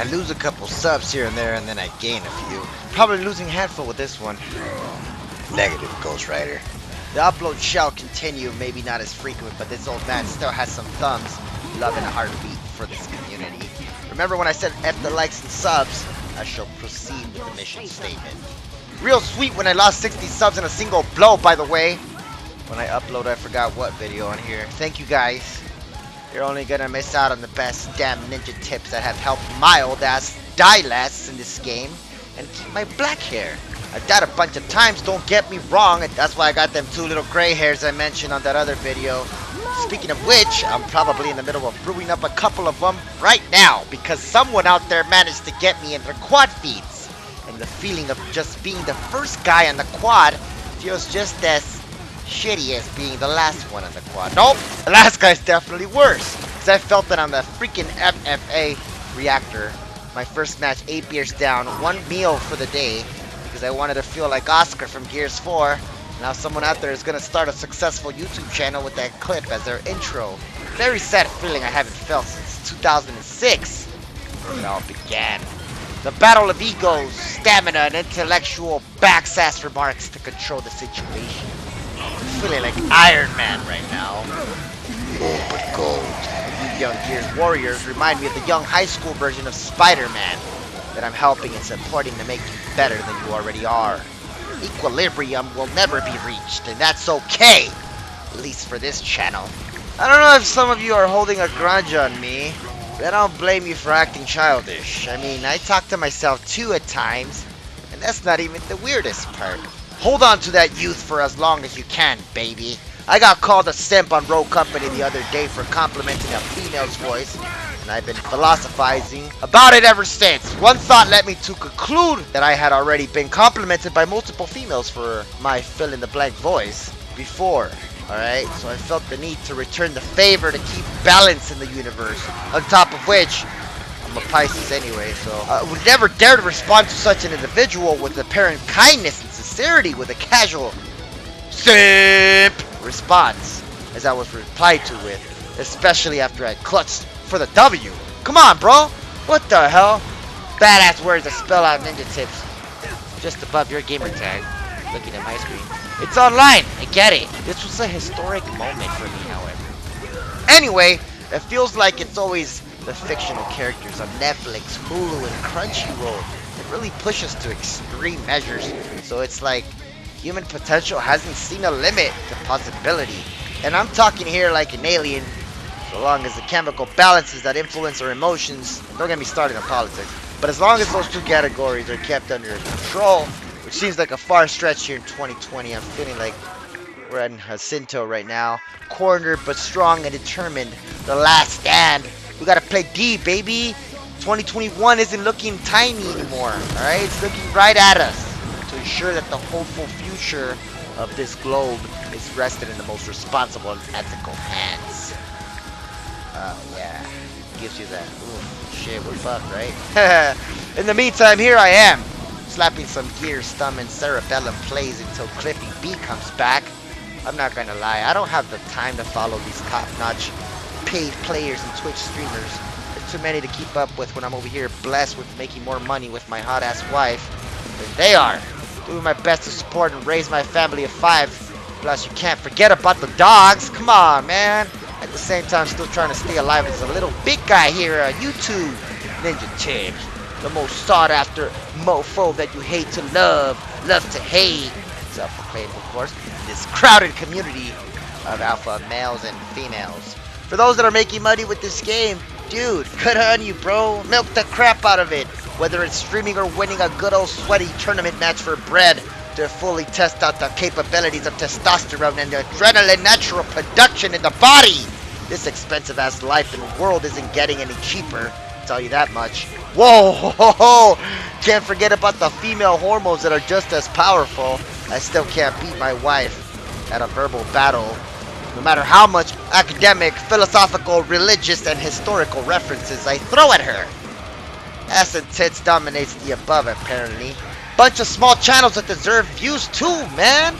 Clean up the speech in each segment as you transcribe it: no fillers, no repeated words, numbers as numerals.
I lose a couple subs here and there, and then I gain a few. Probably losing a handful with this one. Negative, Ghost Rider. The upload shall continue, maybe not as frequent, but this old man still has some thumbs, love and a heartbeat for this community. Remember when I said F the likes and subs? I shall proceed with the mission statement. Real sweet when I lost 60 subs in a single blow, by the way. When I upload, I forgot what video on here. Thank you guys. You're only gonna miss out on the best damn ninja tips that have helped my old ass die less in this game and keep my black hair. I've died a bunch of times, don't get me wrong, and that's why I got them 2 little gray hairs I mentioned on that other video. Speaking of which, I'm probably in the middle of brewing up a couple of them right now because someone out there managed to get me in their quad feeds. And the feeling of just being the first guy on the quad feels just as shitty as being the last one on the quad. Nope, the last guy's definitely worse because I felt it on the freaking FFA reactor. My first match, 8 beers down, 1 meal for the day because I wanted to feel like Oscar from Gears 4. Now someone out there is going to start a successful YouTube channel with that clip as their intro. Very sad feeling I haven't felt since 2006 when it all began. The battle of egos, stamina, and intellectual backsass remarks to control the situation. I'm feeling like Iron Man right now. Oh, but gold. You young Gears warriors remind me of the young high school version of Spider-Man that I'm helping and supporting to make you better than you already are. Equilibrium will never be reached, and that's okay. At least for this channel. I don't know if some of you are holding a grudge on me, but I don't blame you for acting childish. I mean, I talk to myself too at times, and that's not even the weirdest part. Hold on to that youth for as long as you can, baby. I got called a simp on Rogue Company the other day for complimenting a female's voice, and I've been philosophizing about it ever since. One thought led me to conclude that I had already been complimented by multiple females for my fill-in-the-blank voice before. Alright, so I felt the need to return the favor to keep balance in the universe. On top of which, I'm a Pisces anyway, so I would never dare to respond to such an individual with apparent kindness and sincerity with a casual simp response, as I was replied to with, especially after I clutched for the W. Come on, bro. What the hell? Badass words that spell out ninja tips just above your gamer tag. Looking at my screen. It's online. I get it. This was a historic moment for me, however. Anyway, it feels like it's always the fictional characters on Netflix, Hulu, and Crunchyroll that really push us to extreme measures. So it's like human potential hasn't seen a limit to possibility. And I'm talking here like an alien, so long as the chemical balances that influence our emotions, and don't get me started on politics, but as long as those 2 categories are kept under control, which seems like a far stretch here in 2020, I'm feeling like we're in Jacinto right now, cornered but strong and determined, the last stand. We gotta play D, baby. 2021 isn't looking tiny anymore, alright? It's looking right at us to ensure that the hopeful future of this globe is rested in the most responsible and ethical hands. Oh, yeah. Gives you that, ooh, shit, we're fucked, right? In the meantime, here I am, slapping some Gears thumb and cerebellum plays until Clippy B comes back. I'm not gonna lie, I don't have the time to follow these top-notch paid players and Twitch streamers. There's too many to keep up with when I'm over here blessed with making more money with my hot-ass wife than they are. Doing my best to support and raise my family of 5. Plus, you can't forget about the dogs. Come on, man. At the same time, still trying to stay alive as a little big guy here on YouTube. Ninja Tips, the most sought-after mofo that you hate to love to hate. Self-proclaimed, of course. This crowded community of alpha males and females. For those that are making money with this game, dude, good on you, bro. Milk the crap out of it. Whether it's streaming or winning a good old sweaty tournament match for bread to fully test out the capabilities of testosterone and the adrenaline natural production in the body. This expensive ass life and world isn't getting any cheaper, I'll tell you that much. Whoa, ho, ho, ho. Can't forget about the female hormones that are just as powerful. I still can't beat my wife at a verbal battle, no matter how much academic, philosophical, religious, and historical references I throw at her. Ass and tits dominates the above, apparently. Bunch of small channels that deserve views too, man.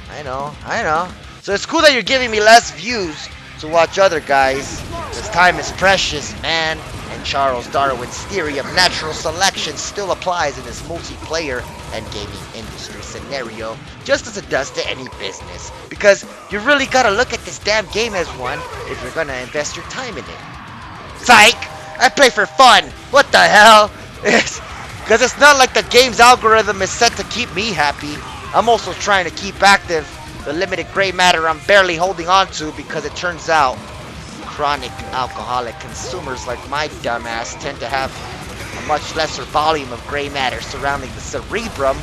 I know. So it's cool that you're giving me less views to watch other guys, because time is precious, man. And Charles Darwin's theory of natural selection still applies in this multiplayer and gaming industry scenario, just as it does to any business. Because you really gotta look at this damn game as one if you're gonna invest your time in it. Psych! I play for fun! What the hell? Because it's not like the game's algorithm is set to keep me happy. I'm also trying to keep active the limited gray matter I'm barely holding on to, because it turns out chronic alcoholic consumers like my dumbass tend to have a much lesser volume of gray matter surrounding the cerebrum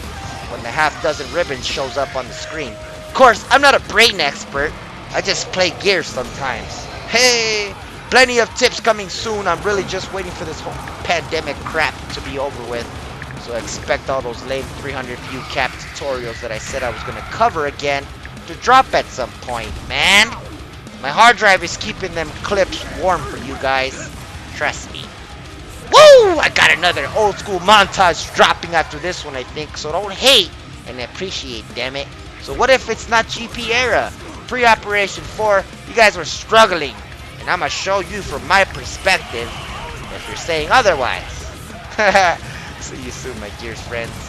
when the half dozen ribbons shows up on the screen. Of course, I'm not a brain expert. I just play Gears sometimes. Hey, plenty of tips coming soon. I'm really just waiting for this whole pandemic crap to be over with. So expect all those lame 300 view cap tutorials that I said I was going to cover again to drop at some point, man. My hard drive is keeping them clips warm for you guys. Trust me. Woo! I got another old school montage dropping after this one, I think. So don't hate and appreciate, damn it. So what if it's not GP era? Pre-Operation 4, you guys were struggling. And I'm going to show you from my perspective if you're saying otherwise. See you soon, my Gears friends.